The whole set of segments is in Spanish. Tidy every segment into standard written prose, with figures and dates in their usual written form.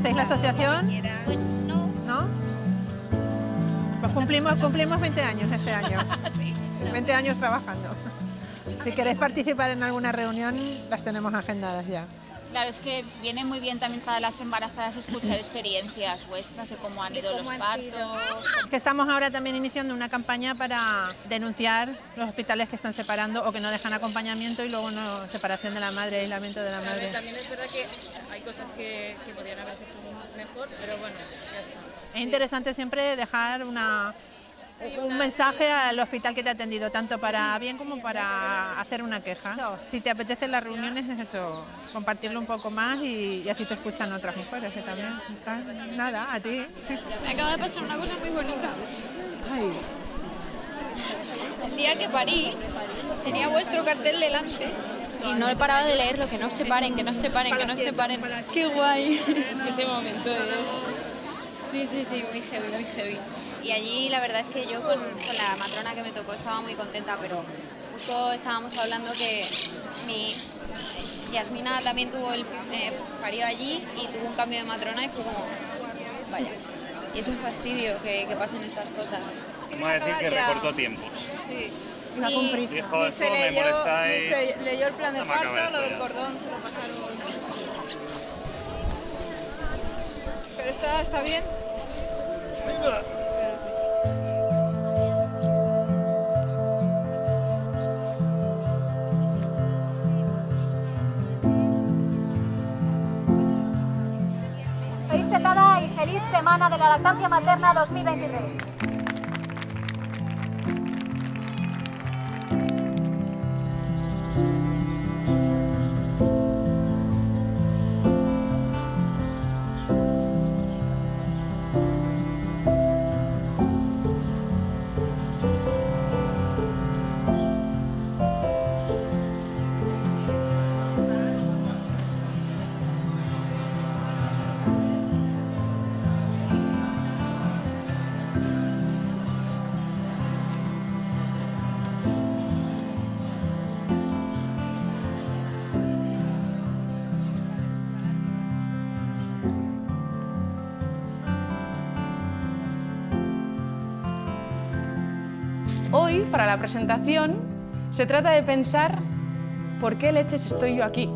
¿Conocéis la asociación? Pues no. ¿No? Pues cumplimos 20 años este año. Sí. 20 años trabajando. Si queréis participar en alguna reunión, las tenemos agendadas ya. Claro, es que viene muy bien también para las embarazadas escuchar experiencias vuestras de cómo han ido los partos. Que estamos ahora también iniciando una campaña para denunciar los hospitales que están separando o que no dejan acompañamiento y luego no separación de la madre, aislamiento de la madre. También es verdad que hay cosas que podrían haberse hecho mejor, pero bueno, ya está. Es interesante siempre dejar un mensaje al hospital que te ha atendido, tanto para bien como para hacer una queja. Si te apetece las reuniones es eso, compartirlo un poco más y así te escuchan otras mujeres que también están. Nada, a ti. Me acaba de pasar una cosa muy bonita. El día que parí, tenía vuestro cartel delante y no he parado de leerlo, que no se paren, que no se paren, que no se paren. ¡Qué guay! Es que ese momento es... Sí, muy heavy, muy heavy. Y allí la verdad es que yo con la matrona que me tocó estaba muy contenta, pero justo estábamos hablando que mi Yasmina también parió allí y tuvo un cambio de matrona y fue como, vaya. Y es un fastidio que pasen estas cosas. Vamos a decir que recortó tiempos. Sí. Dijo, esto me molestáis. Ni se leyó el plan de No me acaba parto, esto lo del ya. cordón se lo pasaron. Pero está bien. Feliz tecada y feliz Semana de la Lactancia Materna 2023. Hoy, para la presentación, se trata de pensar por qué leches estoy yo aquí,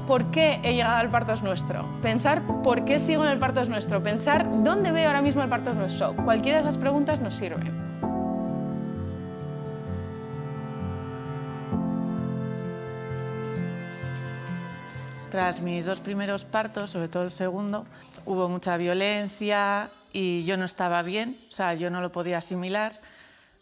por qué he llegado al Parto es Nuestro, pensar por qué sigo en el Parto es Nuestro, pensar dónde veo ahora mismo el Parto es Nuestro. Cualquiera de esas preguntas nos sirve. Tras mis dos primeros partos, sobre todo el segundo, hubo mucha violencia y yo no estaba bien, o sea, yo no lo podía asimilar.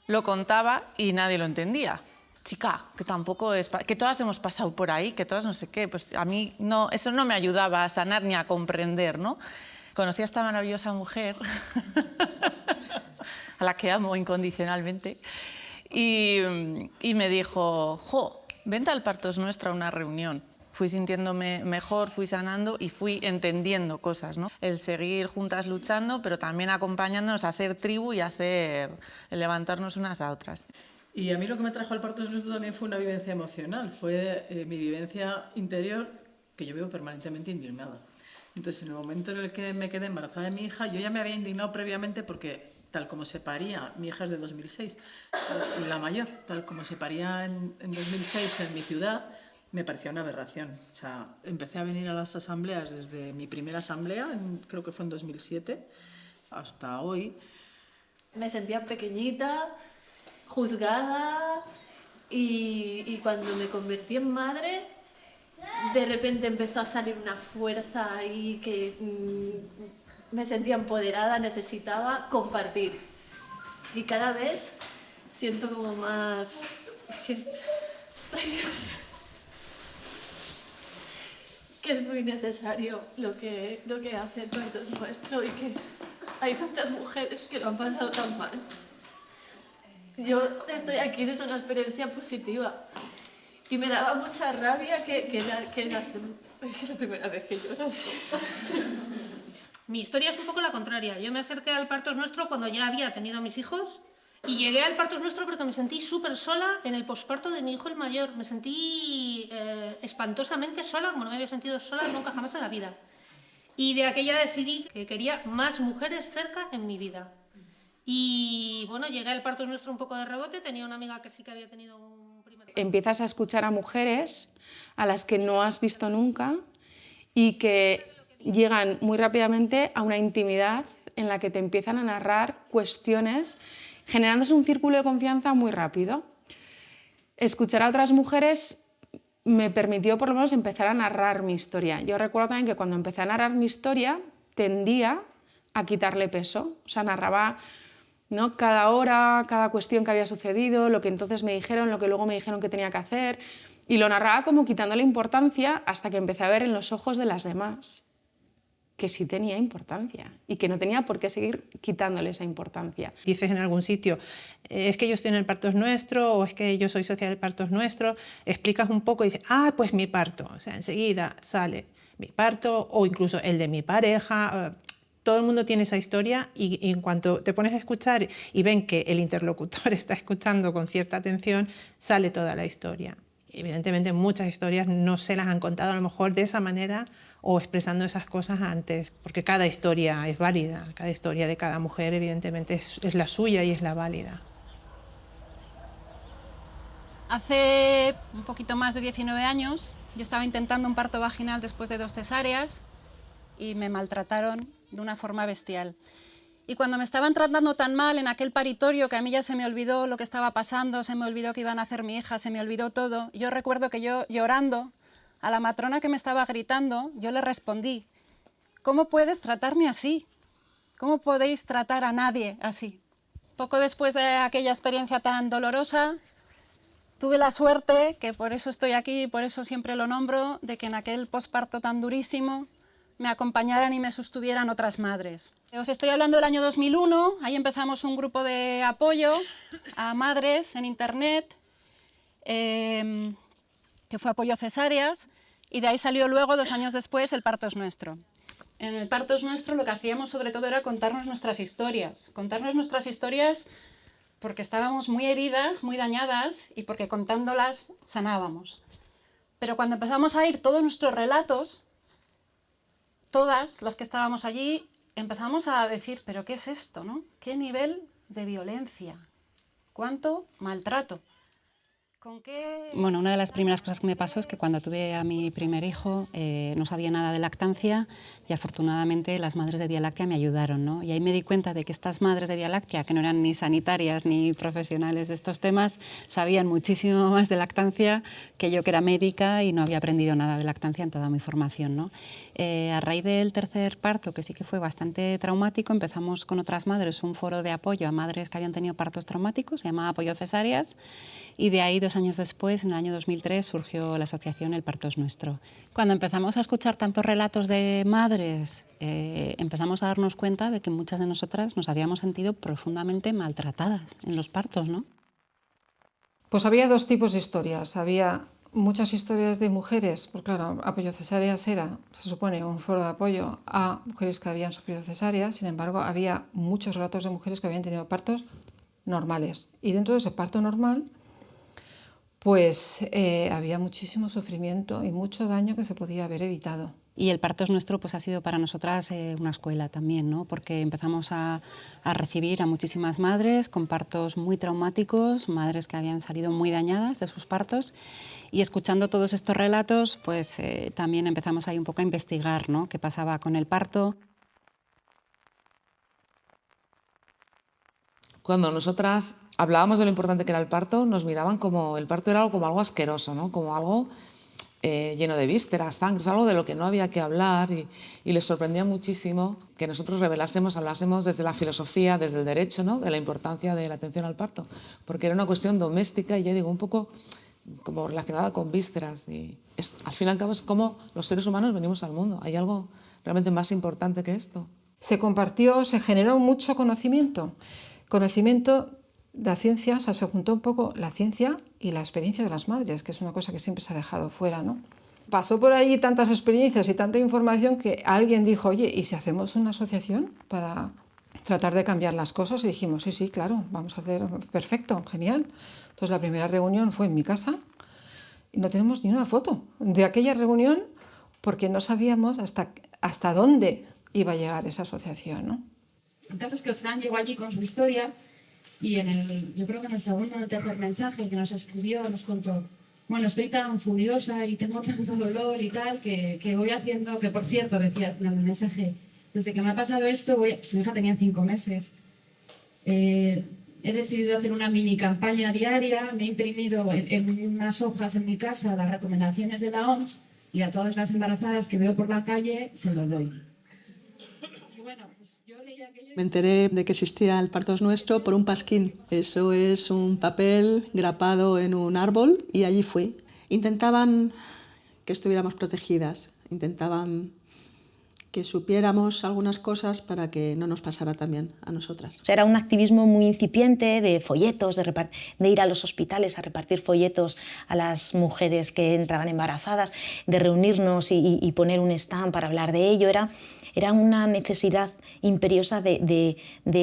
Lo contaba y nadie lo entendía. Chica, que tampoco es... que todas hemos pasado por ahí, que todas no sé qué. Pues a mí no, eso no me ayudaba a sanar ni a comprender, ¿no? Conocí a esta maravillosa mujer, a la que amo incondicionalmente, y me dijo, jo, vente al Parto es Nuestro a una reunión. Fui sintiéndome mejor, fui sanando y fui entendiendo cosas, ¿no? El seguir juntas luchando, pero también acompañándonos a hacer tribu y a levantarnos unas a otras. Y a mí lo que me trajo al Parto es Nuestro también fue una vivencia emocional, fue mi vivencia interior, que yo vivo permanentemente indignada. Entonces, en el momento en el que me quedé embarazada de mi hija, yo ya me había indignado previamente porque, tal como se paría, mi hija es de 2006, la mayor, tal como se paría en 2006 en mi ciudad, me parecía una aberración. O sea, empecé a venir a las asambleas desde mi primera asamblea, creo que fue en 2007, hasta hoy. Me sentía pequeñita, juzgada y cuando me convertí en madre, de repente empezó a salir una fuerza ahí que me sentía empoderada, necesitaba compartir. Y cada vez siento como más... Ay, Dios. Que es muy necesario lo que hace el Parto es Nuestro y que hay tantas mujeres que lo han pasado tan mal. Yo estoy aquí desde una experiencia positiva y me daba mucha rabia que es la primera vez que lloro así. Mi historia es un poco la contraria. Yo me acerqué al Parto es Nuestro cuando ya había tenido a mis hijos y llegué al Parto es Nuestro porque me sentí súper sola en el posparto de mi hijo el mayor. Me sentí espantosamente sola, como no me había sentido sola nunca jamás en la vida. Y de aquella decidí que quería más mujeres cerca en mi vida. Y bueno, llegué al Parto Nuestro un poco de rebote, tenía una amiga que sí que había tenido un primer... Empiezas a escuchar a mujeres a las que no has visto nunca y que llegan muy rápidamente a una intimidad en la que te empiezan a narrar cuestiones, generándose un círculo de confianza muy rápido. Escuchar a otras mujeres me permitió por lo menos empezar a narrar mi historia. Yo recuerdo también que cuando empecé a narrar mi historia tendía a quitarle peso, o sea, narraba, ¿no?, cada hora, cada cuestión que había sucedido, lo que entonces me dijeron, lo que luego me dijeron que tenía que hacer, y lo narraba como quitándole importancia hasta que empecé a ver en los ojos de las demás que sí tenía importancia y que no tenía por qué seguir quitándole esa importancia. Dices en algún sitio, es que yo estoy en el Parto Nuestro o es que yo soy socia del Parto Nuestro, explicas un poco y dices, ah, pues mi parto, o sea, enseguida sale mi parto o incluso el de mi pareja. Todo el mundo tiene esa historia y en cuanto te pones a escuchar y ven que el interlocutor está escuchando con cierta atención, sale toda la historia. Evidentemente muchas historias no se las han contado a lo mejor de esa manera o expresando esas cosas antes, porque cada historia es válida, cada historia de cada mujer evidentemente es la suya y es la válida. Hace un poquito más de 19 años yo estaba intentando un parto vaginal después de 2 cesáreas y me maltrataron de una forma bestial. Y cuando me estaban tratando tan mal en aquel paritorio que a mí ya se me olvidó lo que estaba pasando, se me olvidó que iban a hacer mi hija, se me olvidó todo, yo recuerdo que yo llorando a la matrona que me estaba gritando, yo le respondí, ¿cómo puedes tratarme así? ¿Cómo podéis tratar a nadie así? Poco después de aquella experiencia tan dolorosa, tuve la suerte, que por eso estoy aquí y por eso siempre lo nombro, de que en aquel posparto tan durísimo me acompañaran y me sostuvieran otras madres. Os estoy hablando del año 2001, ahí empezamos un grupo de apoyo a madres en internet, que fue Apoyo Cesáreas, y de ahí salió luego, 2 años después, el Parto Nuestro. En el Parto Nuestro lo que hacíamos sobre todo era contarnos nuestras historias porque estábamos muy heridas, muy dañadas y porque contándolas sanábamos. Pero cuando empezamos a oír todos nuestros relatos, todas las que estábamos allí, empezamos a decir, ¿pero qué es esto, no? ¿Qué nivel de violencia? ¿Cuánto maltrato? Bueno, una de las primeras cosas que me pasó es que cuando tuve a mi primer hijo no sabía nada de lactancia y afortunadamente las madres de Vía Láctea me ayudaron, ¿no? Y ahí me di cuenta de que estas madres de Vía Láctea, que no eran ni sanitarias ni profesionales de estos temas, sabían muchísimo más de lactancia que yo, que era médica y no había aprendido nada de lactancia en toda mi formación, ¿no? A raíz del tercer parto, que sí que fue bastante traumático, empezamos con otras madres un foro de apoyo a madres que habían tenido partos traumáticos, se llamaba Apoyo Cesáreas, y de ahí 2 años después, en el año 2003, surgió la asociación El Parto es Nuestro. Cuando empezamos a escuchar tantos relatos de madres, empezamos a darnos cuenta de que muchas de nosotras nos habíamos sentido profundamente maltratadas en los partos, ¿no? Pues había 2 tipos de historias. Había muchas historias de mujeres, porque claro, Apoyo Cesáreas era, se supone, un foro de apoyo a mujeres que habían sufrido cesáreas. Sin embargo, había muchos relatos de mujeres que habían tenido partos normales. Y dentro de ese parto normal, pues había muchísimo sufrimiento y mucho daño que se podía haber evitado. Y el Parto es Nuestro pues ha sido para nosotras una escuela también, ¿no? Porque empezamos a recibir a muchísimas madres con partos muy traumáticos, madres que habían salido muy dañadas de sus partos, y escuchando todos estos relatos pues también empezamos ahí un poco a investigar, ¿no? Qué pasaba con el parto. Cuando nosotras hablábamos de lo importante que era el parto, nos miraban como el parto era como algo asqueroso, ¿no? Como algo lleno de vísceras, sangre, algo de lo que no había que hablar, y les sorprendía muchísimo que nosotros hablásemos desde la filosofía, desde el derecho, ¿no? De la importancia de la atención al parto, porque era una cuestión doméstica y ya digo, un poco como relacionada con vísceras. Y al fin y al cabo es como los seres humanos venimos al mundo. ¿Hay algo realmente más importante que esto? Se compartió, se generó mucho conocimiento de la ciencia, o sea, se juntó un poco la ciencia y la experiencia de las madres, que es una cosa que siempre se ha dejado fuera, ¿no? Pasó por ahí tantas experiencias y tanta información que alguien dijo, oye, ¿y si hacemos una asociación para tratar de cambiar las cosas? Y dijimos, sí, claro, vamos a hacer, perfecto, genial. Entonces la primera reunión fue en mi casa y no tenemos ni una foto de aquella reunión porque no sabíamos hasta hasta dónde iba a llegar esa asociación, ¿no? El caso es que Fran llegó allí con su historia y yo creo que en el segundo o tercer mensaje que nos escribió nos contó: bueno, estoy tan furiosa y tengo tanto dolor y tal que voy haciendo, que por cierto, decía al final del mensaje, desde que me ha pasado esto, su hija tenía 5 meses, he decidido hacer una mini campaña diaria, me he imprimido en unas hojas en mi casa las recomendaciones de la OMS y a todas las embarazadas que veo por la calle se lo doy. Y bueno, pues yo leía aquello... Me enteré de que existía el Parto es Nuestro por un pasquín. Eso es un papel grapado en un árbol y allí fui. Intentaban que estuviéramos protegidas, intentaban que supiéramos algunas cosas para que no nos pasara también a nosotras. O sea, era un activismo muy incipiente de folletos, de ir a los hospitales a repartir folletos a las mujeres que entraban embarazadas, de reunirnos y poner un stand para hablar de ello. Era una necesidad imperiosa de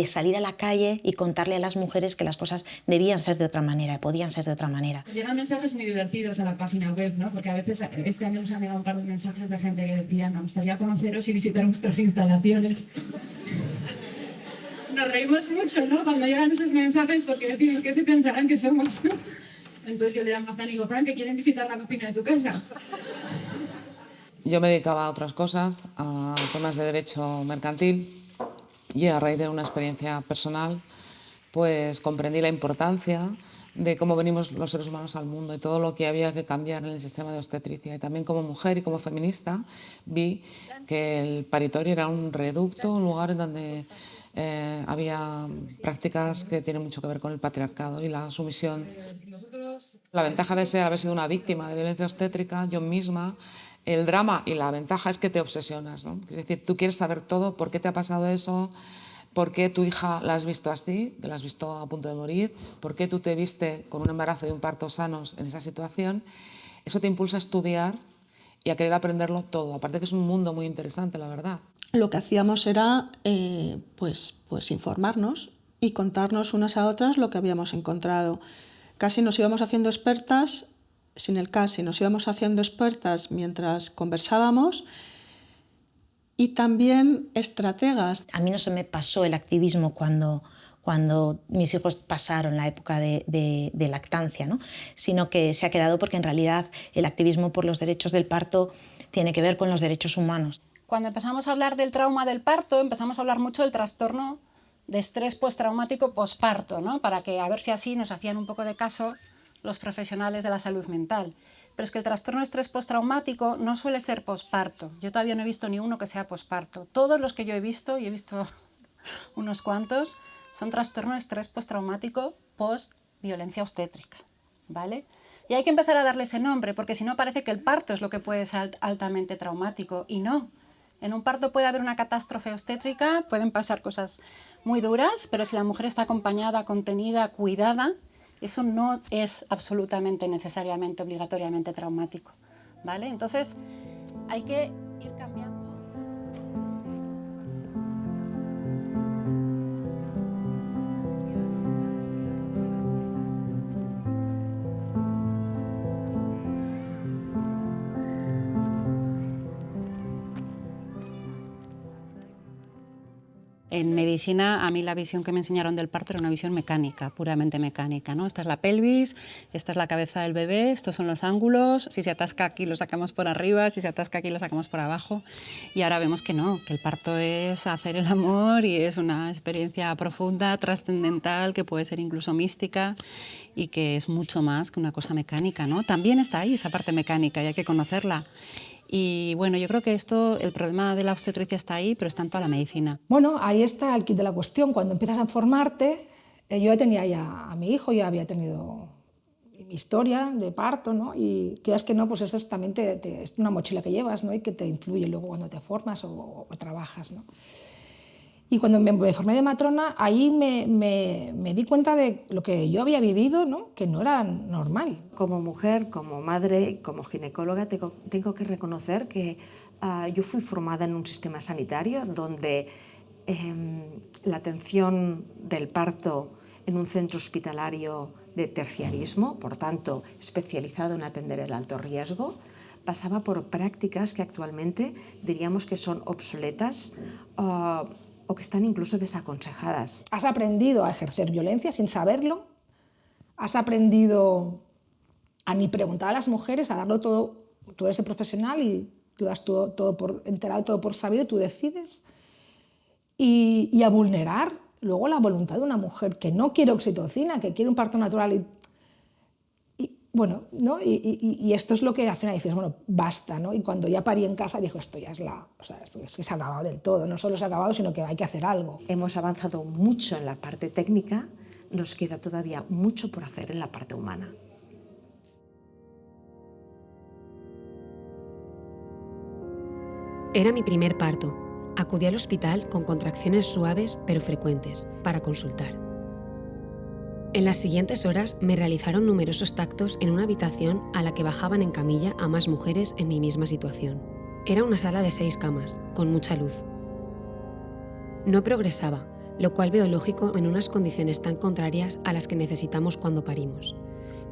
salir a la calle y contarle a las mujeres que las cosas debían ser de otra manera, podían ser de otra manera. Llegan mensajes muy divertidos a la página web, ¿no? Porque a veces este año nos han llegado un par de mensajes de gente que decía: me gustaría conoceros y visitar vuestras instalaciones. Nos reímos mucho, ¿no? Cuando llegan esos mensajes, porque decimos: ¿qué se pensarán que somos? Entonces yo le llamo a Fran y digo: Fran, que quieren visitar la cocina de tu casa. Yo me dedicaba a otras cosas, a temas de derecho mercantil, y a raíz de una experiencia personal pues comprendí la importancia de cómo venimos los seres humanos al mundo y todo lo que había que cambiar en el sistema de obstetricia. Y también como mujer y como feminista vi que el paritorio era un reducto, un lugar en donde había prácticas que tienen mucho que ver con el patriarcado y la sumisión. La ventaja de haber sido una víctima de violencia obstétrica, yo misma, el drama y la ventaja es que te obsesionas, ¿no? Es decir, tú quieres saber todo, por qué te ha pasado eso, por qué tu hija la has visto así, que la has visto a punto de morir, por qué tú te viste con un embarazo y un parto sanos en esa situación. Eso te impulsa a estudiar y a querer aprenderlo todo. Aparte que es un mundo muy interesante, la verdad. Lo que hacíamos era pues informarnos y contarnos unas a otras lo que habíamos encontrado. Casi nos íbamos haciendo expertas, sin el casi, nos íbamos haciendo expertas mientras conversábamos y también estrategas. A mí no se me pasó el activismo cuando mis hijos pasaron la época de lactancia, ¿no? Sino que se ha quedado porque en realidad el activismo por los derechos del parto tiene que ver con los derechos humanos. Cuando empezamos a hablar del trauma del parto, empezamos a hablar mucho del trastorno de estrés postraumático posparto, ¿no? Para que a ver si así nos hacían un poco de caso los profesionales de la salud mental. Pero es que el trastorno de estrés postraumático no suele ser posparto. Yo todavía no he visto ni uno que sea posparto. Todos los que yo he visto, y he visto unos cuantos, son trastorno de estrés postraumático post-violencia obstétrica, ¿vale? Y hay que empezar a darle ese nombre, porque si no parece que el parto es lo que puede ser altamente traumático, y no. En un parto puede haber una catástrofe obstétrica, pueden pasar cosas muy duras, pero si la mujer está acompañada, contenida, cuidada, eso no es absolutamente, necesariamente, obligatoriamente traumático, ¿vale? Entonces, hay que ir cambiando. En medicina, a mí la visión que me enseñaron del parto era una visión mecánica, puramente mecánica, ¿no? Esta es la pelvis, esta es la cabeza del bebé, estos son los ángulos, si se atasca aquí lo sacamos por arriba, si se atasca aquí lo sacamos por abajo. Y ahora vemos que no, que el parto es hacer el amor y es una experiencia profunda, trascendental, que puede ser incluso mística y que es mucho más que una cosa mecánica, ¿no? También está ahí esa parte mecánica y hay que conocerla. Y bueno, yo creo que el problema de la obstetricia está ahí, pero está en toda la medicina. Bueno, ahí está el kit de la cuestión. Cuando empiezas a formarte, yo ya tenía a mi hijo, ya había tenido mi historia de parto, ¿no? Y creas que no, pues esto también es una mochila que llevas, ¿no? Y que te influye luego cuando te formas o trabajas, ¿no? Y cuando me formé de matrona, ahí me di cuenta de lo que yo había vivido, ¿no? Que no era normal. Como mujer, como madre, como ginecóloga, tengo que reconocer que yo fui formada en un sistema sanitario donde la atención del parto en un centro hospitalario de terciarismo, por tanto, especializado en atender el alto riesgo, pasaba por prácticas que actualmente diríamos que son obsoletas o que están incluso desaconsejadas. Has aprendido a ejercer violencia sin saberlo, has aprendido a ni preguntar a las mujeres, a darlo todo, tú eres el profesional y tú das todo por enterado, todo por sabido, tú decides, y a vulnerar luego la voluntad de una mujer que no quiere oxitocina, que quiere un parto natural bueno, ¿no? Y esto es lo que al final dices, bueno, basta, ¿no? Y cuando ya parí en casa dijo, esto ya es esto es que se ha acabado del todo, no solo se ha acabado, sino que hay que hacer algo. Hemos avanzado mucho en la parte técnica, nos queda todavía mucho por hacer en la parte humana. Era mi primer parto. Acudí al hospital con contracciones suaves pero frecuentes para consultar. En las siguientes horas me realizaron numerosos tactos en una habitación a la que bajaban en camilla a más mujeres en mi misma situación. Era una sala de 6 camas, con mucha luz. No progresaba, lo cual veo lógico en unas condiciones tan contrarias a las que necesitamos cuando parimos.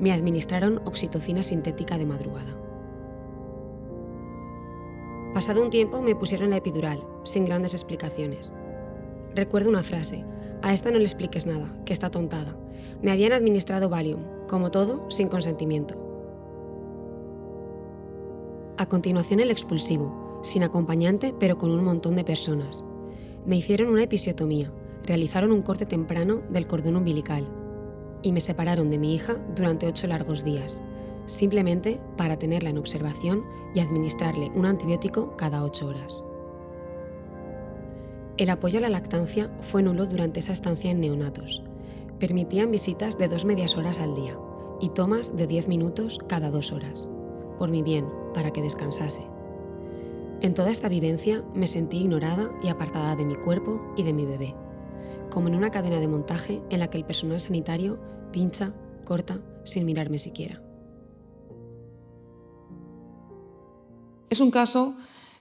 Me administraron oxitocina sintética de madrugada. Pasado un tiempo me pusieron la epidural, sin grandes explicaciones. Recuerdo una frase: a esta no le expliques nada, que está tontada. Me habían administrado Valium, como todo, sin consentimiento. A continuación el expulsivo, sin acompañante pero con un montón de personas. Me hicieron una episiotomía, realizaron un corte temprano del cordón umbilical y me separaron de mi hija durante 8 largos días, simplemente para tenerla en observación y administrarle un antibiótico cada 8 horas. El apoyo a la lactancia fue nulo durante esa estancia en neonatos. Permitían visitas de 2 medias horas al día y tomas de 10 minutos cada 2 horas, por mi bien, para que descansase. En toda esta vivencia me sentí ignorada y apartada de mi cuerpo y de mi bebé, como en una cadena de montaje en la que el personal sanitario pincha, corta, sin mirarme siquiera. Es un caso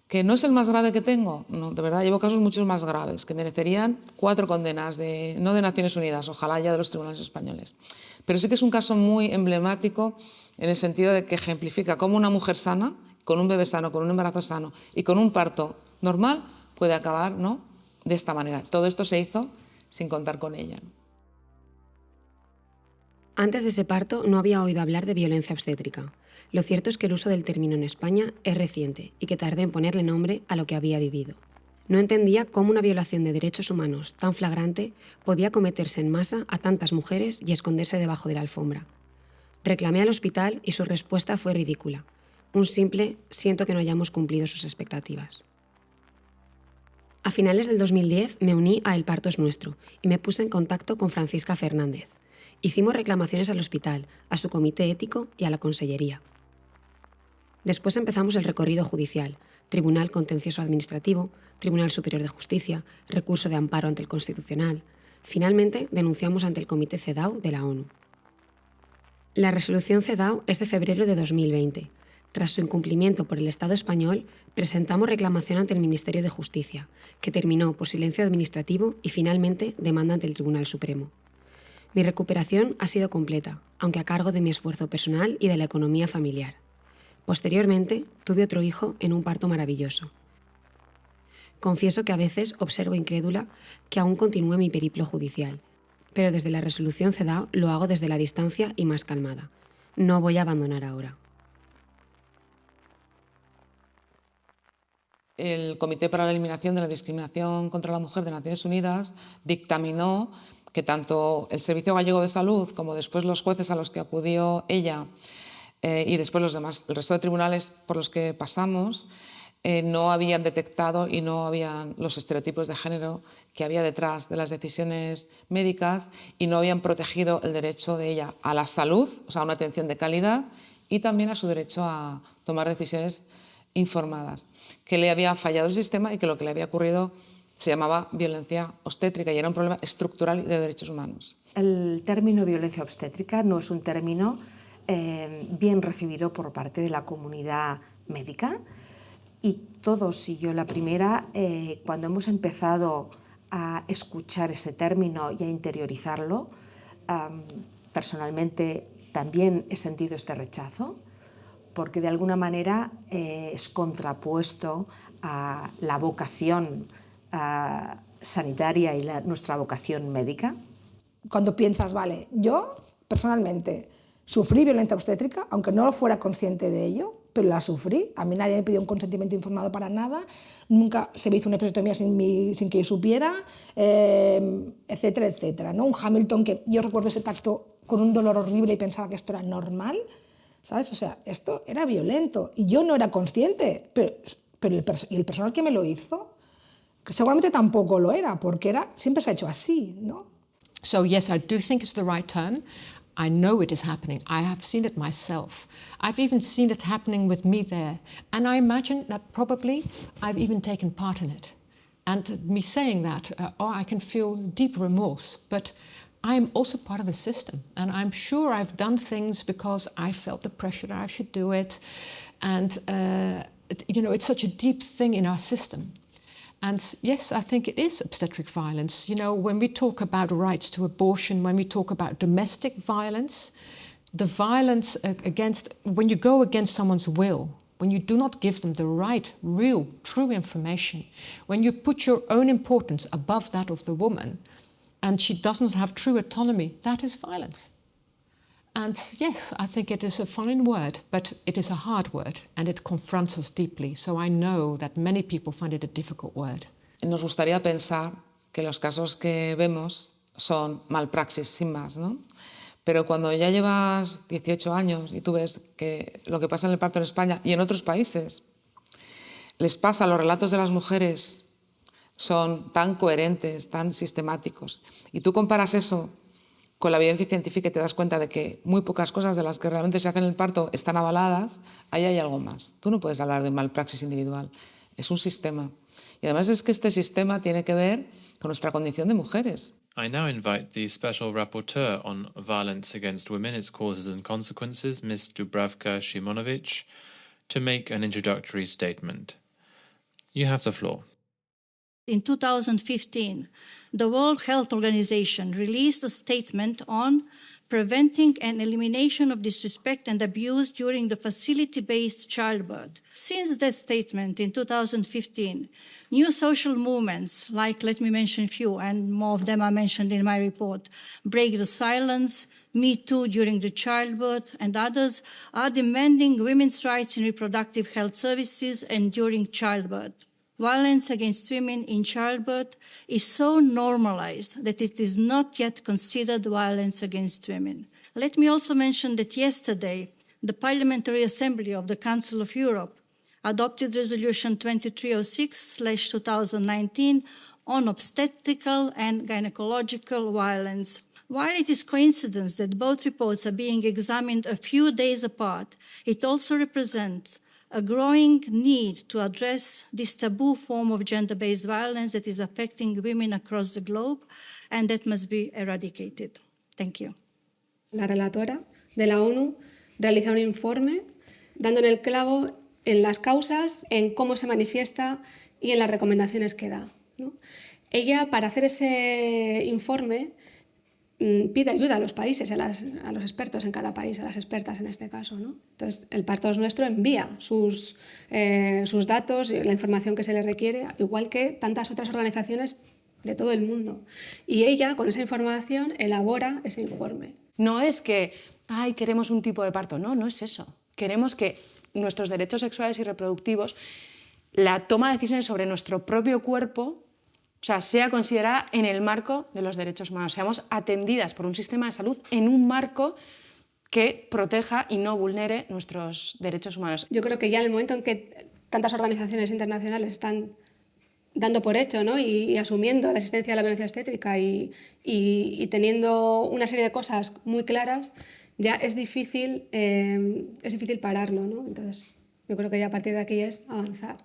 que no es el más grave que tengo, no, de verdad, llevo casos muchos más graves, que merecerían 4 condenas, no de Naciones Unidas, ojalá ya de los tribunales españoles. Pero sí que es un caso muy emblemático en el sentido de que ejemplifica cómo una mujer sana, con un bebé sano, con un embarazo sano y con un parto normal, puede acabar, ¿no?, de esta manera. Todo esto se hizo sin contar con ella. Antes de ese parto no había oído hablar de violencia obstétrica. Lo cierto es que el uso del término en España es reciente y que tardé en ponerle nombre a lo que había vivido. No entendía cómo una violación de derechos humanos tan flagrante podía cometerse en masa a tantas mujeres y esconderse debajo de la alfombra. Reclamé al hospital y su respuesta fue ridícula. Un simple «siento que no hayamos cumplido sus expectativas». A finales del 2010 me uní a El Parto es Nuestro y me puse en contacto con Francisca Fernández. Hicimos reclamaciones al hospital, a su comité ético y a la consellería. Después empezamos el recorrido judicial, Tribunal Contencioso Administrativo, Tribunal Superior de Justicia, recurso de amparo ante el Constitucional. Finalmente, denunciamos ante el Comité CEDAW de la ONU. La resolución CEDAW es de febrero de 2020. Tras su incumplimiento por el Estado español, presentamos reclamación ante el Ministerio de Justicia, que terminó por silencio administrativo y finalmente demanda ante el Tribunal Supremo. Mi recuperación ha sido completa, aunque a cargo de mi esfuerzo personal y de la economía familiar. Posteriormente, tuve otro hijo en un parto maravilloso. Confieso que a veces observo incrédula que aún continúe mi periplo judicial, pero desde la resolución CEDAW lo hago desde la distancia y más calmada. No voy a abandonar ahora. El Comité para la Eliminación de la Discriminación contra la Mujer de Naciones Unidas dictaminó que tanto el Servicio Gallego de Salud como después los jueces a los que acudió ella y después el resto de tribunales por los que pasamos no habían detectado y no habían los estereotipos de género que había detrás de las decisiones médicas y no habían protegido el derecho de ella a la salud, o sea, a una atención de calidad y también a su derecho a tomar decisiones informadas, que le había fallado el sistema y que lo que le había ocurrido se llamaba violencia obstétrica y era un problema estructural de derechos humanos. El término violencia obstétrica no es un término bien recibido por parte de la comunidad médica y todos, y yo la primera, cuando hemos empezado a escuchar ese término y a interiorizarlo, personalmente también he sentido este rechazo porque de alguna manera es contrapuesto a la vocación sanitaria y nuestra vocación médica. Cuando piensas, vale, yo personalmente sufrí violencia obstétrica, aunque no fuera consciente de ello, pero la sufrí. A mí nadie me pidió un consentimiento informado para nada, nunca se me hizo una episiotomía sin que yo supiera, etcétera, etcétera, ¿no? Un Hamilton que yo recuerdo ese tacto con un dolor horrible y pensaba que esto era normal, ¿sabes? O sea, esto era violento y yo no era consciente, pero el personal que me lo hizo seguramente tampoco lo era, porque siempre se ha hecho así, ¿no? So yes, I do think it's the right term. I know it is happening. I have seen it myself. I've even seen it happening with me there. And I imagine that probably I've even taken part in it. And me saying that, I can feel deep remorse, but I'm also part of the system. And I'm sure I've done things because I felt the pressure that I should do it. And, it's such a deep thing in our system. And yes, I think it is obstetric violence. When we talk about rights to abortion, when we talk about domestic violence, the violence when you go against someone's will, when you do not give them the right, real, true information, when you put your own importance above that of the woman, and she doesn't have true autonomy, that is violence. And yes, I think it is a fine word, but it is a hard word, and it confronts us deeply. So I know that many people find it a difficult word. Nos gustaría pensar que los casos que vemos son malpraxis, sin más, ¿no? Pero cuando ya llevas 18 años y tú ves que lo que pasa en el parto en España y en otros países les pasa, los relatos de las mujeres son tan coherentes, tan sistemáticos, y tú comparas eso con la evidencia científica y te das cuenta de que muy pocas cosas de las que realmente se hacen en el parto están avaladas, ahí hay algo más. Tú no puedes hablar de malpraxis individual, es un sistema. Y además es que este sistema tiene que ver con nuestra condición de mujeres. I now invite the Special Rapporteur on Violence Against Women, Its Causes and Consequences, Ms. Dubravka Simonovic, to make an introductory statement. You have the floor. In 2015, the World Health Organization released a statement on preventing and elimination of disrespect and abuse during the facility-based childbirth. Since that statement in 2015, new social movements, like, let me mention a few, and more of them are mentioned in my report, Break the Silence, Me Too during the childbirth, and others, are demanding women's rights in reproductive health services and during childbirth. Violence against women in childbirth is so normalized that it is not yet considered violence against women. Let me also mention that yesterday, the Parliamentary Assembly of the Council of Europe adopted Resolution 2306/2019 on obstetrical and gynecological violence. While it is coincidence that both reports are being examined a few days apart, it also represents a growing need to address this taboo form of gender-based violence that is affecting women across the globe and that must be eradicated. Thank you. La relatora de la ONU realiza un informe dando en el clavo en las causas, en cómo se manifiesta y en las recomendaciones que da, ¿no? Ella, para hacer ese informe, pide ayuda a los países, a los expertos en cada país, a las expertas en este caso, ¿no? Entonces, el Parto es Nuestro envía sus datos, la información que se le requiere, igual que tantas otras organizaciones de todo el mundo. Y ella, con esa información, elabora ese informe. No es que, queremos un tipo de parto, no es eso. Queremos que nuestros derechos sexuales y reproductivos, la toma de decisiones sobre nuestro propio cuerpo, sea considerada en el marco de los derechos humanos, seamos atendidas por un sistema de salud en un marco que proteja y no vulnere nuestros derechos humanos. Yo creo que ya en el momento en que tantas organizaciones internacionales están dando por hecho, ¿no? y asumiendo la existencia de la violencia obstétrica y teniendo una serie de cosas muy claras, ya es difícil pararlo, ¿no? Entonces, yo creo que ya a partir de aquí es avanzar.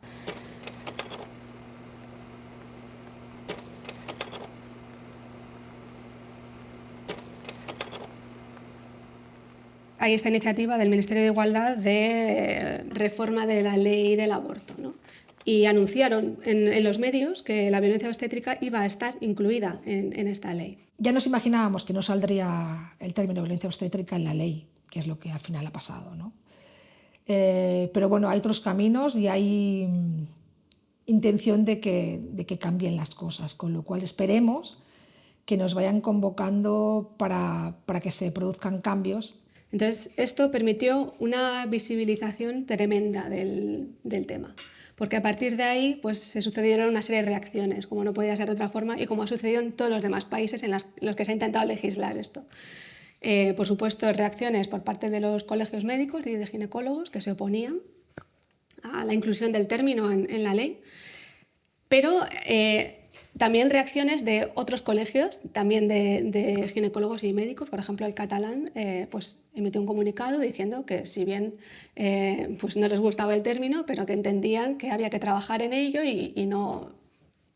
Hay esta iniciativa del Ministerio de Igualdad de reforma de la ley del aborto, ¿no? Y anunciaron en los medios que la violencia obstétrica iba a estar incluida en esta ley. Ya nos imaginábamos que no saldría el término violencia obstétrica en la ley, que es lo que al final ha pasado, ¿no? Pero bueno, hay otros caminos y hay intención de que cambien las cosas, con lo cual esperemos que nos vayan convocando para que se produzcan cambios. Entonces, esto permitió una visibilización tremenda del tema, porque a partir de ahí pues, se sucedieron una serie de reacciones, como no podía ser de otra forma, y como ha sucedido en todos los demás países en los que se ha intentado legislar esto. Por supuesto, reacciones por parte de los colegios médicos y de ginecólogos que se oponían a la inclusión del término en la ley, pero también reacciones de otros colegios, también de ginecólogos y médicos. Por ejemplo, el catalán pues, emitió un comunicado diciendo que si bien pues no les gustaba el término, pero que entendían que había que trabajar en ello y no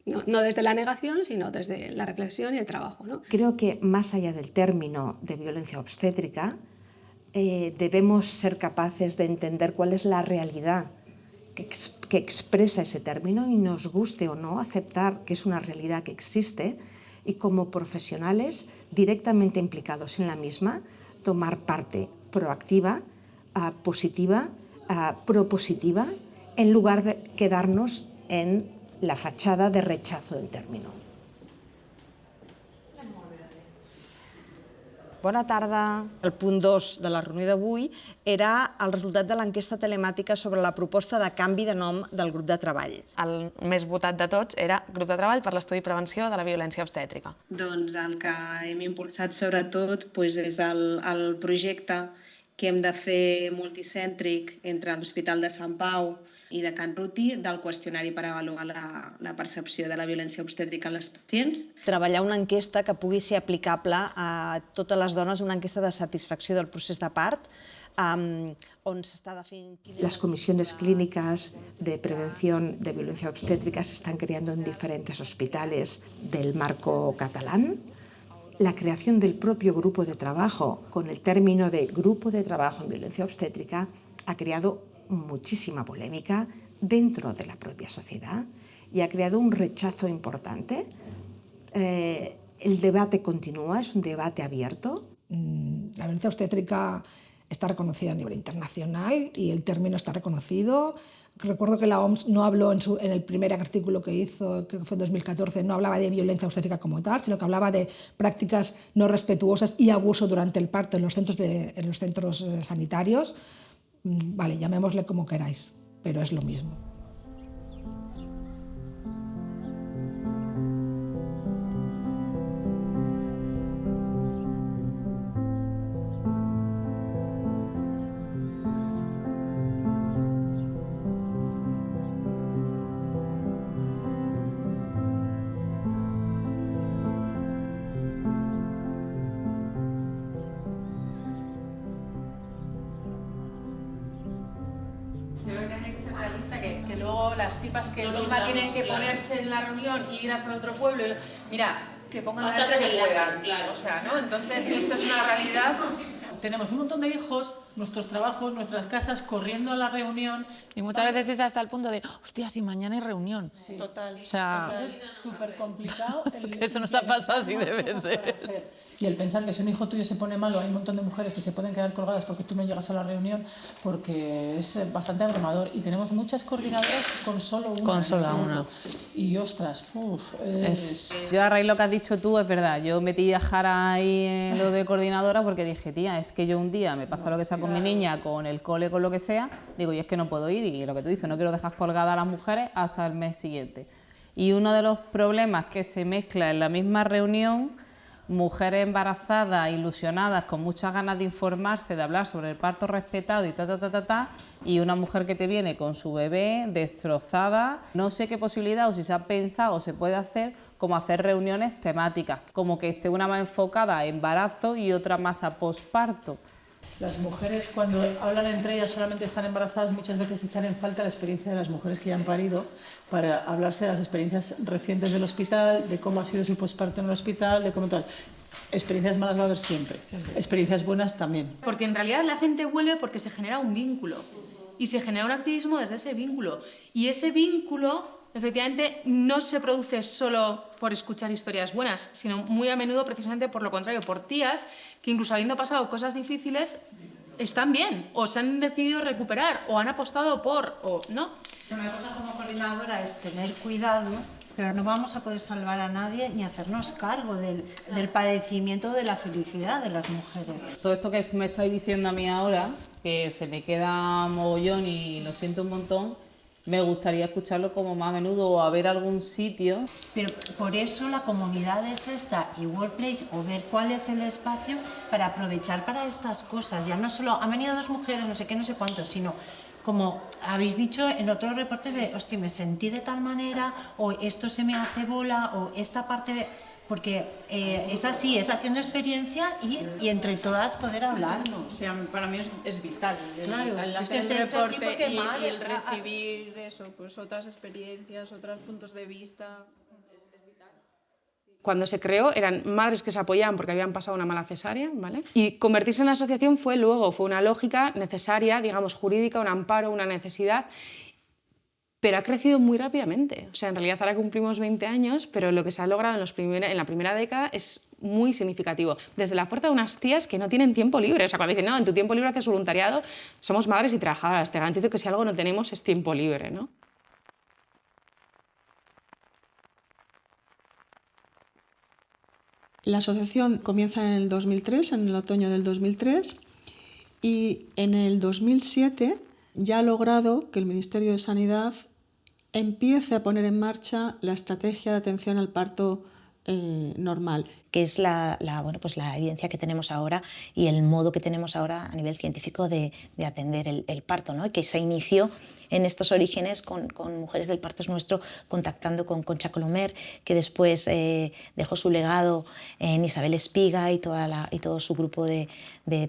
desde la negación, sino desde la reflexión y el trabajo, ¿no? Creo que más allá del término de violencia obstétrica, debemos ser capaces de entender cuál es la realidad que expresa ese término y nos guste o no aceptar que es una realidad que existe y como profesionales directamente implicados en la misma, tomar parte proactiva, positiva, propositiva, en lugar de quedarnos en la fachada de rechazo del término. Bona tarda. El punt 2 de la reunió d'avui era el resultat de l'enquesta telemàtica sobre la proposta de canvi de nom del grup de treball. El més votat de tots era Grup de Treball per l'Estudi i Prevenció de la Violència Obstètrica. Doncs el que hem impulsat sobretot és el projecte que hem de fer multicèntric entre l'Hospital de Sant Pau i de Can Ruti del qüestionari per avaluar la percepció de la violència obstètrica en les pacients. Treballar una enquesta que pugui ser aplicable a totes les dones, una enquesta de satisfacció del procés de part, on s'està definint... Las comisiones clínicas de prevención de violencia obstétrica se están creando en diferentes hospitales del marco catalán. La creación del propio grupo de trabajo con el término de grupo de trabajo en violencia obstétrica ha creado muchísima polémica dentro de la propia sociedad y ha creado un rechazo importante. El debate continúa, es un debate abierto. La violencia obstétrica está reconocida a nivel internacional y el término está reconocido. Recuerdo que la OMS no habló en el primer artículo que hizo, creo que fue en 2014, no hablaba de violencia obstétrica como tal, sino que hablaba de prácticas no respetuosas y abuso durante el parto en los centros sanitarios. Vale, llamémosle como queráis, pero es lo mismo. Que luego las tipas que encima tienen que ponerse en la reunión y ir hasta el otro pueblo, mira, que pongan la gente que puedan, claro. O sea, ¿no? Entonces esto es una realidad. Tenemos un montón de hijos, nuestros trabajos, nuestras casas, corriendo a la reunión. Y muchas veces es hasta el punto de, hostia, si mañana hay reunión. Sí, total. O sea, es súper complicado. Que eso nos ha pasado así de veces. Y el pensar que si un hijo tuyo se pone malo, hay un montón de mujeres que se pueden quedar colgadas porque tú no llegas a la reunión, porque es bastante abrumador. Y tenemos muchas coordinadoras con solo una. Con solo una. Y ostras, Yo a raíz de lo que has dicho tú, es verdad, yo metí a Jara ahí en lo de coordinadora porque dije, tía, es que yo un día me pasa lo que sea con mi niña, con el cole, con lo que sea, digo, y es que no puedo ir, y lo que tú dices, no quiero dejar colgadas a las mujeres hasta el mes siguiente. Y uno de los problemas que se mezcla en la misma reunión, mujeres embarazadas, ilusionadas, con muchas ganas de informarse, de hablar sobre el parto respetado y y una mujer que te viene con su bebé destrozada. No sé qué posibilidad o si se ha pensado o se puede hacer, como hacer reuniones temáticas, como que esté una más enfocada a embarazo y otra más a posparto. Las mujeres, cuando hablan entre ellas, solamente están embarazadas, muchas veces echan en falta la experiencia de las mujeres que ya han parido para hablarse de las experiencias recientes del hospital, de cómo ha sido su posparto en el hospital, de cómo tal. Experiencias malas va a haber siempre, experiencias buenas también. Porque en realidad la gente vuelve porque se genera un vínculo y se genera un activismo desde ese vínculo. Y ese vínculo, efectivamente, no se produce solo por escuchar historias buenas, sino muy a menudo precisamente por lo contrario, por tías que incluso habiendo pasado cosas difíciles están bien, o se han decidido recuperar, o han apostado por, o no. Una cosa como coordinadora es tener cuidado, pero no vamos a poder salvar a nadie ni hacernos cargo del padecimiento de la felicidad de las mujeres. Todo esto que me estáis diciendo a mí ahora, que se me queda mogollón y lo siento un montón, me gustaría escucharlo como más a menudo o a ver algún sitio. Pero por eso la comunidad es esta y Workplace, o ver cuál es el espacio para aprovechar para estas cosas. Ya no solo han venido 2 mujeres, no sé qué, no sé cuántos, sino como habéis dicho en otros reportes de, hostia, me sentí de tal manera, o esto se me hace bola, o esta parte... Porque es así, es haciendo experiencia y entre todas poder hablarlo. O sea, para mí es vital Claro, el es que hacer te el he hecho así reporte porque, y madre, el recibir eso, pues otras experiencias, otros puntos de vista. Cuando se creó eran madres que se apoyaban porque habían pasado una mala cesárea, ¿vale? Y convertirse en asociación fue una lógica necesaria, digamos, jurídica, un amparo, una necesidad, pero ha crecido muy rápidamente. O sea, en realidad ahora cumplimos 20 años, pero lo que se ha logrado en la primera década es muy significativo. Desde la fuerza de unas tías que no tienen tiempo libre. O sea, cuando dicen, no, en tu tiempo libre haces voluntariado, somos madres y trabajadoras. Te garantizo que si algo no tenemos es tiempo libre, ¿no? La asociación comienza en el 2003, en el otoño del 2003, y en el 2007 ya ha logrado que el Ministerio de Sanidad empiece a poner en marcha la estrategia de atención al parto normal. Que es la evidencia que tenemos ahora y el modo que tenemos ahora a nivel científico de atender el parto, ¿no? Que se inició en estos orígenes con Mujeres del Parto es Nuestro, contactando con Concha Colomer, que después dejó su legado en Isabel Espiga y todo su grupo de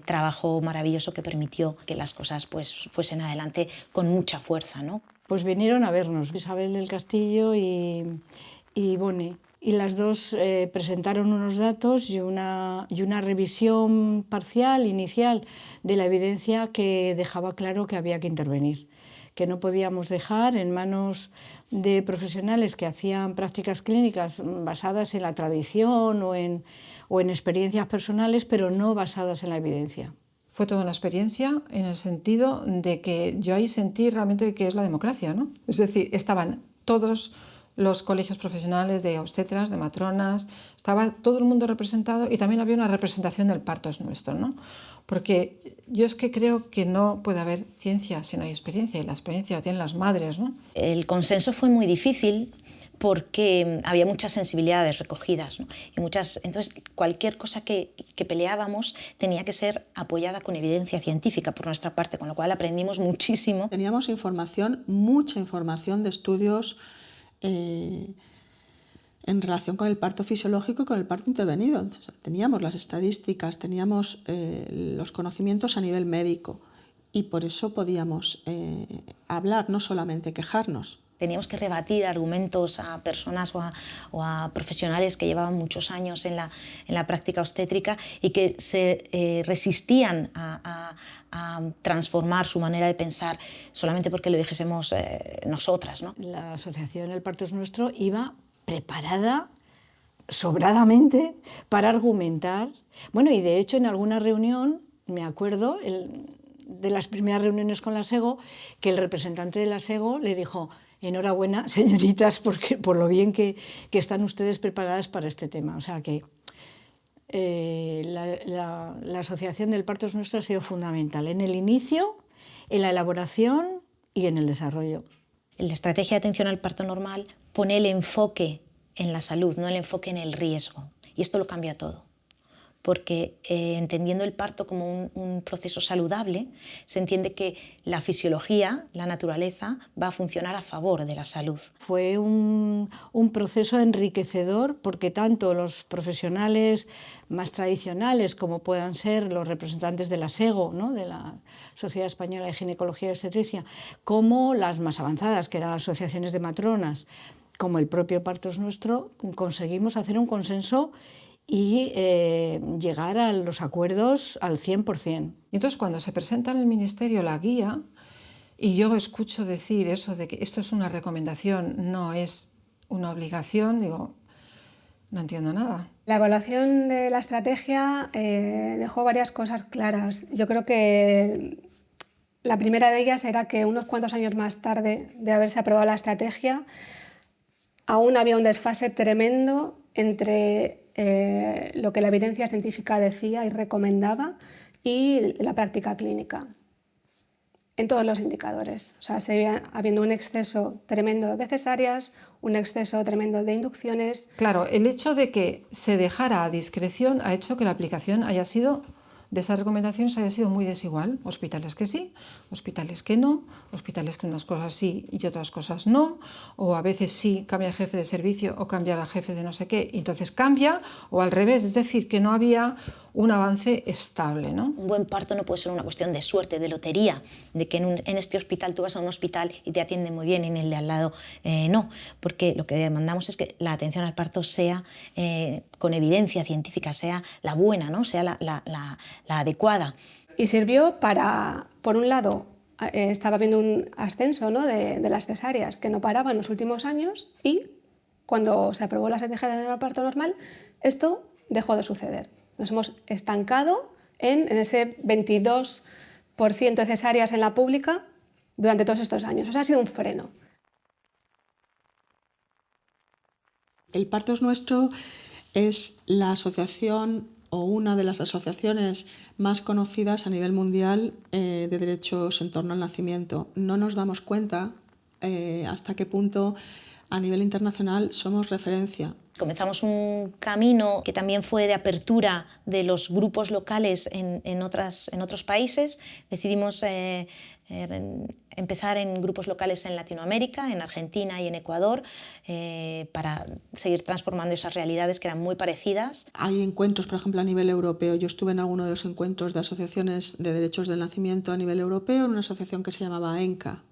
trabajo maravilloso que permitió que las cosas pues fuesen adelante con mucha fuerza, ¿no? Pues vinieron a vernos Isabel del Castillo y Bone, y las dos presentaron unos datos y una revisión parcial, inicial, de la evidencia que dejaba claro que había que intervenir, que no podíamos dejar en manos de profesionales que hacían prácticas clínicas basadas en la tradición o en experiencias personales, pero no basadas en la evidencia. Fue toda una experiencia en el sentido de que yo ahí sentí realmente que es la democracia, ¿no? Es decir, estaban todos los colegios profesionales de obstetras, de matronas, estaba todo el mundo representado y también había una representación del parto es nuestro, ¿no? Porque yo es que creo que no puede haber ciencia si no hay experiencia, y la experiencia la tienen las madres, ¿no? El consenso fue muy difícil porque había muchas sensibilidades recogidas, ¿no? Entonces, cualquier cosa que peleábamos tenía que ser apoyada con evidencia científica por nuestra parte, con lo cual aprendimos muchísimo. Teníamos información, mucha información de estudios en relación con el parto fisiológico y con el parto intervenido. O sea, teníamos las estadísticas, teníamos los conocimientos a nivel médico y por eso podíamos hablar, no solamente quejarnos. Teníamos que rebatir argumentos a personas o a profesionales que llevaban muchos años en la práctica obstétrica y que se resistían a transformar su manera de pensar solamente porque lo dijésemos nosotras, ¿no? La asociación El Parto es Nuestro iba preparada sobradamente para argumentar. Bueno, y de hecho en alguna reunión, me acuerdo, de las primeras reuniones con la SEGO, que el representante de la SEGO le dijo: enhorabuena, señoritas, por lo bien que están ustedes preparadas para este tema. O sea que la Asociación del Parto es Nuestro ha sido fundamental en el inicio, en la elaboración y en el desarrollo. La estrategia de atención al parto normal pone el enfoque en la salud, no el enfoque en el riesgo. Y esto lo cambia todo. Porque entendiendo el parto como un proceso saludable, se entiende que la fisiología, la naturaleza, va a funcionar a favor de la salud. Fue un proceso enriquecedor porque tanto los profesionales más tradicionales, como puedan ser los representantes de la SEGO, ¿no?, de la Sociedad Española de Ginecología y Obstetricia, como las más avanzadas, que eran las asociaciones de matronas, como el propio Parto es Nuestro, conseguimos hacer un consenso y llegar a los acuerdos al 100%. Y entonces cuando se presenta en el Ministerio la guía y yo escucho decir eso de que esto es una recomendación, no es una obligación, digo, No entiendo nada. La evaluación de la estrategia dejó varias cosas claras. Yo creo que la primera de ellas era que unos cuantos años más tarde de haberse aprobado la estrategia, aún había un desfase tremendo entre lo que la evidencia científica decía y recomendaba y la práctica clínica, en todos los indicadores. O sea, seguía habiendo un exceso tremendo de cesáreas, un exceso tremendo de inducciones. Claro, el hecho de que se dejara a discreción ha hecho que la aplicación de esas recomendaciones haya sido muy desigual. Hospitales que sí, hospitales que no, hospitales que unas cosas sí y otras cosas no, o a veces sí cambia el jefe de servicio o cambia el jefe de no sé qué, y entonces cambia, o al revés, es decir, que no había un avance estable, ¿no? Un buen parto no puede ser una cuestión de suerte, de lotería, de que en este hospital tú vas a un hospital y te atienden muy bien y en el de al lado no, porque lo que demandamos es que la atención al parto sea con evidencia científica, sea la buena, ¿no? Sea la adecuada. Y sirvió para, por un lado, estaba habiendo un ascenso, ¿no?, de las cesáreas que no paraba en los últimos años, y cuando se aprobó la estrategia de parto normal, esto dejó de suceder. Nos hemos estancado en ese 22% de cesáreas en la pública durante todos estos años. O sea, ha sido un freno. El Parto es Nuestro es la asociación o una de las asociaciones más conocidas a nivel mundial de derechos en torno al nacimiento. No nos damos cuenta hasta qué punto a nivel internacional somos referencia. Comenzamos un camino que también fue de apertura de los grupos locales en otros países. Decidimos empezar en grupos locales en Latinoamérica, en Argentina y en Ecuador, para seguir transformando esas realidades que eran muy parecidas. Hay encuentros, por ejemplo, a nivel europeo. Yo estuve en alguno de los encuentros de asociaciones de derechos del nacimiento a nivel europeo, en una asociación que se llamaba ENCA.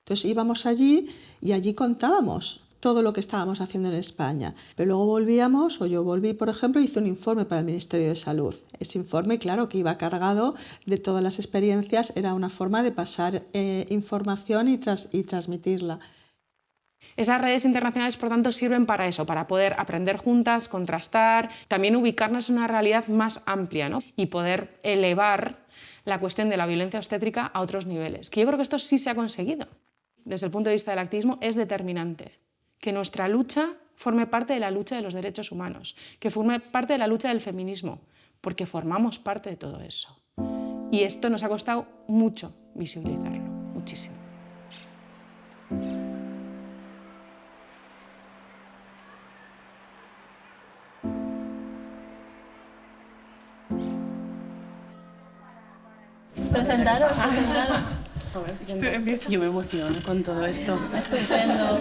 Entonces íbamos allí y allí contábamos todo lo que estábamos haciendo en España. Pero luego volvíamos, o yo volví, por ejemplo, hice un informe para el Ministerio de Salud. Ese informe, claro, que iba cargado de todas las experiencias, era una forma de pasar información y transmitirla. Esas redes internacionales, por tanto, sirven para eso, para poder aprender juntas, contrastar, también ubicarnos en una realidad más amplia, ¿no? Y poder elevar la cuestión de la violencia obstétrica a otros niveles. Que yo creo que esto sí se ha conseguido. Desde el punto de vista del activismo es determinante que nuestra lucha forme parte de la lucha de los derechos humanos, que forme parte de la lucha del feminismo, porque formamos parte de todo eso. Y esto nos ha costado mucho visibilizarlo, muchísimo. Presentaros. Yo me emociono con todo esto. Estupendo.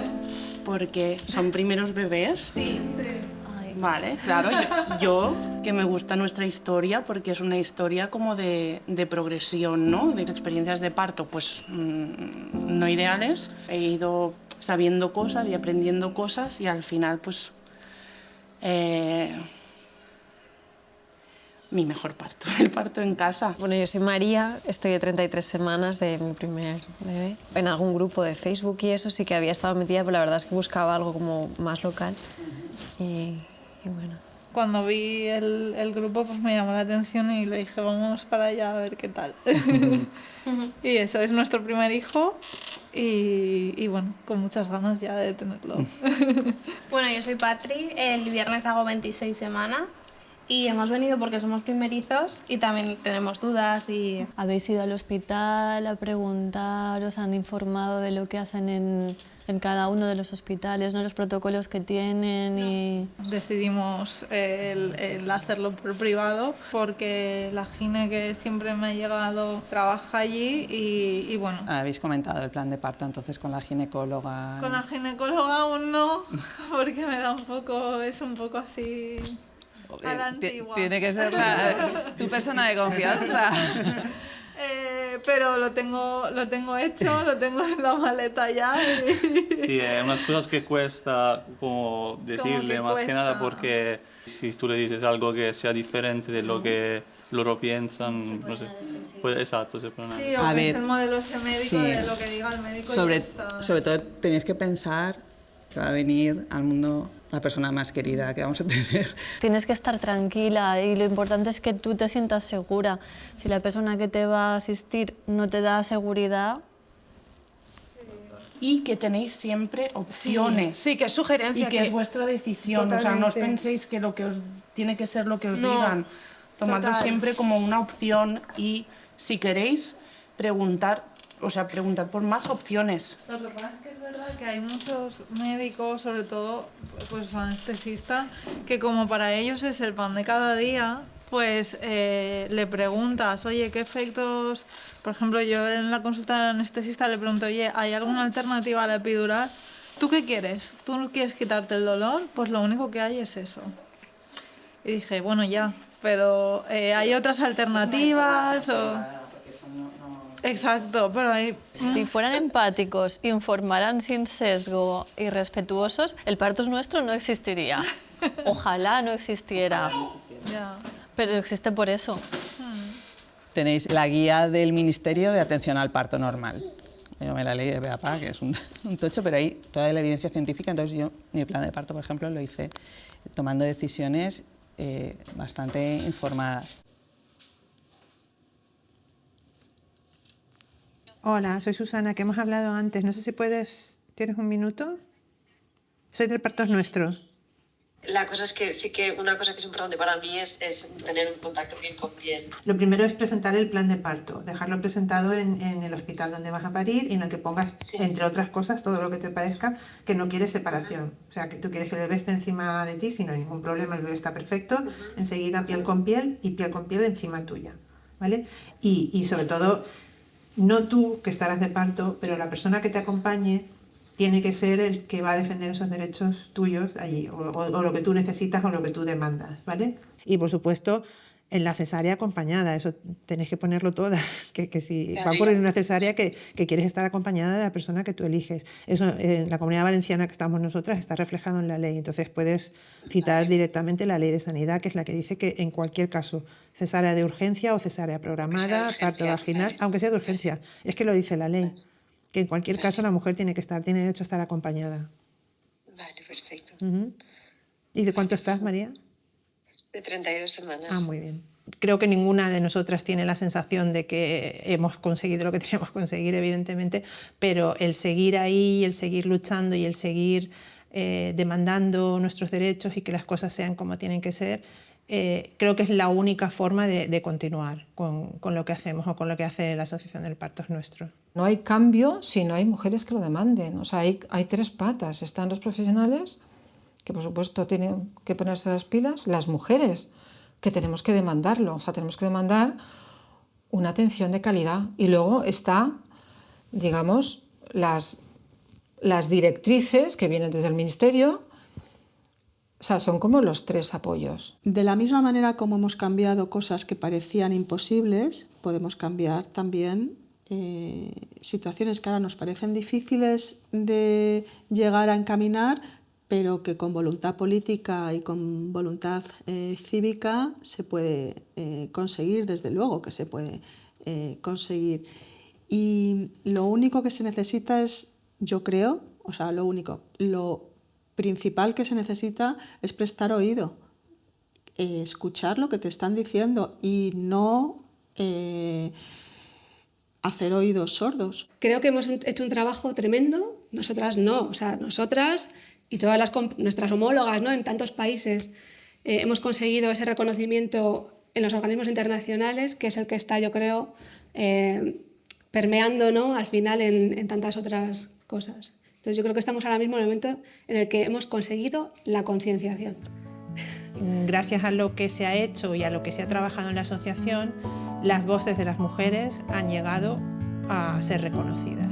Porque son primeros bebés. Sí. Vale, claro. Yo que me gusta nuestra historia, porque es una historia como de progresión, ¿no? De experiencias de parto, pues no ideales. He ido sabiendo cosas y aprendiendo cosas y al final, pues, mi mejor parto, el parto en casa. Bueno, yo soy María, estoy de 33 semanas de mi primer bebé. En algún grupo de Facebook y eso sí que había estado metida, pero la verdad es que buscaba algo como más local y bueno. Cuando vi el grupo pues me llamó la atención y le dije vamos para allá a ver qué tal. Y eso, es nuestro primer hijo y bueno, con muchas ganas ya de tenerlo. Bueno, yo soy Patri, el viernes hago 26 semanas. Y hemos venido porque somos primerizos y también tenemos dudas. ¿Habéis ido al hospital a preguntar, os han informado de lo que hacen en cada uno de los hospitales, ¿no? Los protocolos que tienen? Y... Decidimos el hacerlo por privado porque la gine que siempre me ha llegado trabaja allí y bueno. ¿Habéis comentado el plan de parto entonces con la ginecóloga? Con la ginecóloga aún no, porque me da es un poco así... A la antigua. Tiene que ser tu persona de confianza. Pero lo tengo hecho, lo tengo en la maleta ya. Sí, unas cosas que cuesta como decirle que más cuesta. que nada porque si tú le dices algo que sea diferente de lo que luego piensan, no sé. Pues, exacto, se pone Sí, o que es el modelo ese médico de lo que diga el médico. Sobre todo tenéis que pensar Va a venir al mundo la persona más querida que vamos a tener. Tienes que estar tranquila y lo importante es que tú te sientas segura. Si la persona que te va a asistir no te da seguridad... Y que tenéis siempre opciones. Sí, que es sugerencia. Y que es vuestra decisión. Totalmente. O sea, no os penséis que lo que os tiene que ser lo que os No, digan. Tomadlo total. siempre como una opción y si queréis preguntar, o sea, preguntad por más opciones. Lo que pasa es que es verdad que hay muchos médicos, sobre todo pues anestesistas, que como para ellos es el pan de cada día, pues le preguntas, oye, ¿qué efectos? Por ejemplo, yo en la consulta del anestesista le pregunto, oye, ¿hay alguna alternativa a la epidural? ¿Tú qué quieres? ¿Tú no quieres quitarte el dolor? Pues lo único que hay es eso. Y dije, bueno, ya, pero hay otras alternativas o... Exacto, pero hay... Si fueran empáticos, informaran sin sesgo y respetuosos, el parto es nuestro no existiría. Ojalá no existiera. Ya. Pero existe por eso. Tenéis la guía del Ministerio de Atención al Parto Normal. Yo me la leí de Beapa, que es un tocho, pero hay toda la evidencia científica. Entonces yo, mi plan de parto, por ejemplo, lo hice tomando decisiones bastante informadas. Hola, soy Susana, que hemos hablado antes. No sé si ¿tienes un minuto? Soy del Partos Nuestro. La cosa es que sí que una cosa que es importante para mí es tener un contacto piel con piel. Lo primero es presentar el plan de parto, dejarlo presentado en el hospital donde vas a parir y en el que pongas, entre otras cosas, todo lo que te parezca que no quieres separación. O sea, que tú quieres que el bebé esté encima de ti, si no hay ningún problema, el bebé está perfecto, enseguida piel con piel y piel con piel encima tuya, ¿vale? Y sobre todo, no tú que estarás de parto, pero la persona que te acompañe tiene que ser el que va a defender esos derechos tuyos allí, o lo que tú necesitas o lo que tú demandas, ¿vale? Y por supuesto, en la cesárea acompañada, eso tenéis que ponerlo todas, que si va a ocurrir una cesárea, que quieres estar acompañada de la persona que tú eliges. Eso en la Comunidad Valenciana que estamos nosotras está reflejado en la ley, entonces puedes citar directamente la ley de sanidad, que es la que dice que en cualquier caso, cesárea de urgencia o cesárea programada, parto vaginal, aunque sea de urgencia, es que lo dice la ley. Que en cualquier caso la mujer tiene derecho a estar acompañada. Vale, perfecto. ¿Y de cuánto estás, María? De 32 semanas. Ah, muy bien. Creo que ninguna de nosotras tiene la sensación de que hemos conseguido lo que teníamos que conseguir, evidentemente, pero el seguir ahí, el seguir luchando y el seguir demandando nuestros derechos y que las cosas sean como tienen que ser, creo que es la única forma de continuar con lo que hacemos o con lo que hace la Asociación del Parto Nuestro. No hay cambio si no hay mujeres que lo demanden. O sea, hay tres patas. Están los profesionales, que por supuesto tienen que ponerse las pilas, las mujeres, que tenemos que demandarlo. O sea, tenemos que demandar una atención de calidad. Y luego está, digamos, las directrices que vienen desde el Ministerio. O sea, son como los tres apoyos. De la misma manera como hemos cambiado cosas que parecían imposibles, podemos cambiar también situaciones que ahora nos parecen difíciles de llegar a encaminar, pero que con voluntad política y con voluntad cívica se puede conseguir, desde luego que se puede conseguir. Y lo único que se necesita es, yo creo, o sea, lo principal que se necesita es prestar oído, escuchar lo que te están diciendo y no hacer oídos sordos. Creo que hemos hecho un trabajo tremendo, nosotras no, o sea, nosotras y todas nuestras homólogas, ¿no?, en tantos países hemos conseguido ese reconocimiento en los organismos internacionales, que es el que está, yo creo, permeando, ¿no?, al final en tantas otras cosas. Entonces yo creo que estamos ahora mismo en el momento en el que hemos conseguido la concienciación. Gracias a lo que se ha hecho y a lo que se ha trabajado en la asociación, las voces de las mujeres han llegado a ser reconocidas.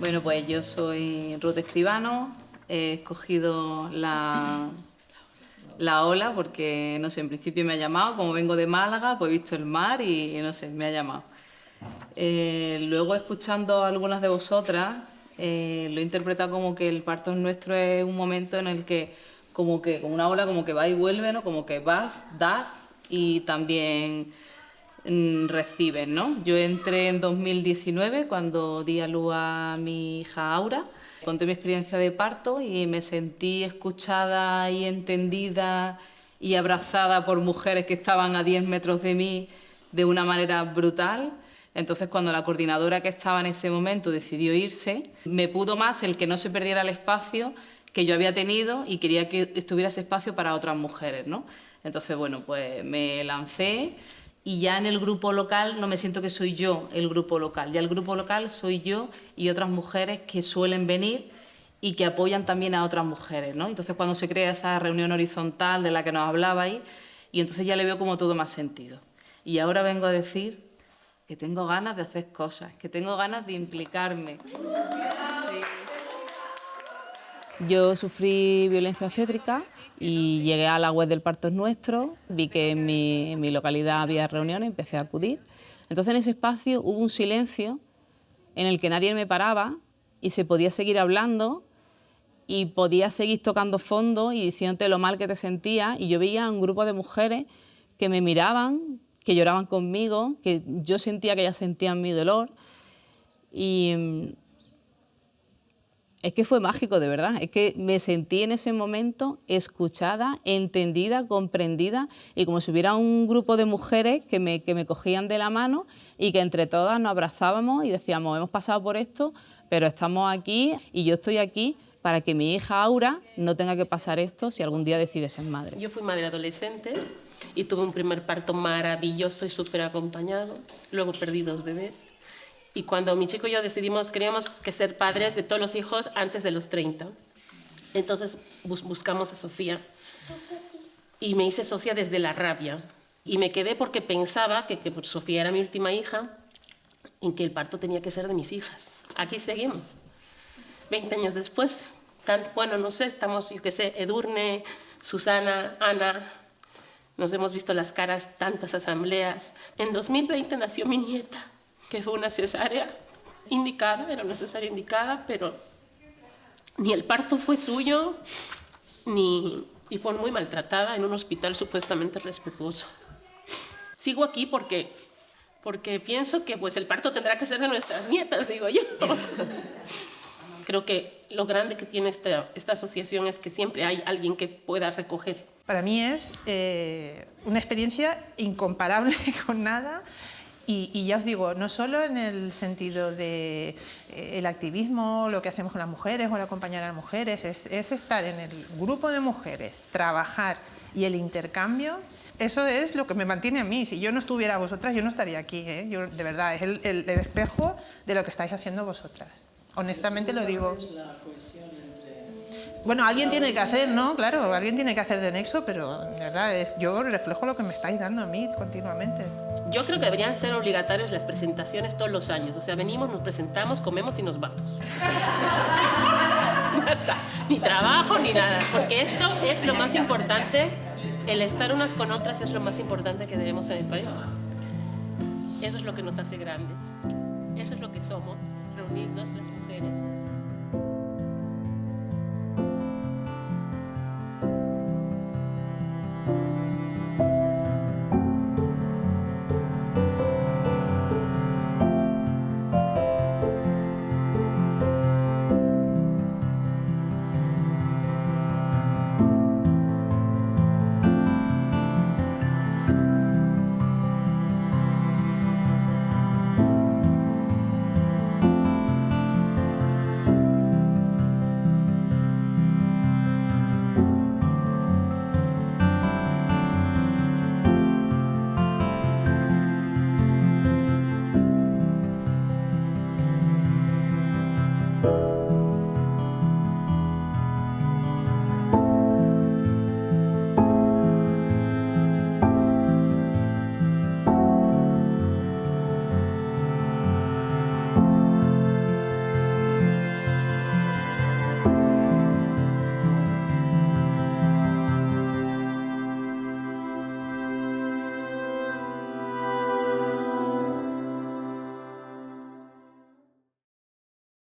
Bueno, pues yo soy Ruth Escribano, he escogido la ola porque, no sé, en principio me ha llamado, como vengo de Málaga, pues he visto el mar y no sé, me ha llamado. Luego, escuchando a algunas de vosotras, lo he interpretado como que el parto nuestro es un momento en el que, como una ola como que va y vuelve, ¿no? Como que vas, das y también recibes, ¿no? Yo entré en 2019 cuando di a luz a mi hija Aura. Conté mi experiencia de parto y me sentí escuchada y entendida y abrazada por mujeres que estaban a 10 metros de mí de una manera brutal. Entonces, cuando la coordinadora que estaba en ese momento decidió irse, me pudo más el que no se perdiera el espacio que yo había tenido y quería que estuviera ese espacio para otras mujeres, ¿no? Entonces, bueno, pues me lancé y ya en el grupo local no me siento que soy yo el grupo local, ya el grupo local soy yo y otras mujeres que suelen venir y que apoyan también a otras mujeres, ¿no? Entonces, cuando se crea esa reunión horizontal de la que nos hablabais, y entonces ya le veo como todo más sentido. Y ahora vengo a decir que tengo ganas de hacer cosas, que tengo ganas de implicarme. Sí. Yo sufrí violencia obstétrica y llegué a la web del Parto es Nuestro, vi que en mi localidad había reuniones, empecé a acudir. Entonces, en ese espacio hubo un silencio en el que nadie me paraba y se podía seguir hablando y podía seguir tocando fondo y diciéndote lo mal que te sentías, y yo veía un grupo de mujeres que me miraban, que lloraban conmigo, que yo sentía que ellas sentían mi dolor, y es que fue mágico, de verdad. Es que me sentí en ese momento escuchada, entendida, comprendida, y como si hubiera un grupo de mujeres que me cogían de la mano y que entre todas nos abrazábamos y decíamos, hemos pasado por esto, pero estamos aquí y yo estoy aquí para que mi hija Aura no tenga que pasar esto si algún día decide ser madre. Yo fui madre adolescente y tuve un primer parto maravilloso y súper acompañado. Luego perdí 2 bebés. Y cuando mi chico y yo decidimos, queríamos que ser padres de todos los hijos antes de los 30. Entonces buscamos a Sofía y me hice socia desde la rabia. Y me quedé porque pensaba que Sofía era mi última hija y que el parto tenía que ser de mis hijas. Aquí seguimos. 20 años después, bueno, no sé, estamos, yo qué sé, Edurne, Susana, Ana, nos hemos visto las caras, tantas asambleas. En 2020 nació mi nieta, que fue una cesárea indicada, era una cesárea indicada, pero ni el parto fue suyo, y fue muy maltratada en un hospital supuestamente respetuoso. Sigo aquí porque pienso que pues, el parto tendrá que ser de nuestras nietas, digo yo. Creo que lo grande que tiene esta asociación es que siempre hay alguien que pueda recoger. Para mí es una experiencia incomparable con nada. Y ya os digo, no solo en el sentido de el activismo, lo que hacemos con las mujeres o el acompañar a las mujeres, es estar en el grupo de mujeres, trabajar y el intercambio. Eso es lo que me mantiene a mí. Si yo no estuviera vosotras, yo no estaría aquí, ¿eh? Yo, de verdad, es el espejo de lo que estáis haciendo vosotras. Honestamente lo digo. Bueno, alguien tiene que hacer, ¿no? Claro, alguien tiene que hacer de nexo, pero de verdad, yo reflejo lo que me estáis dando a mí continuamente. Yo creo que deberían ser obligatorias las presentaciones todos los años. O sea, venimos, nos presentamos, comemos y nos vamos. O sea, no está. Ni trabajo ni nada. Porque esto es lo más importante. El estar unas con otras es lo más importante que tenemos en el país. Eso es lo que nos hace grandes. Eso es lo que somos, reunidos las mujeres.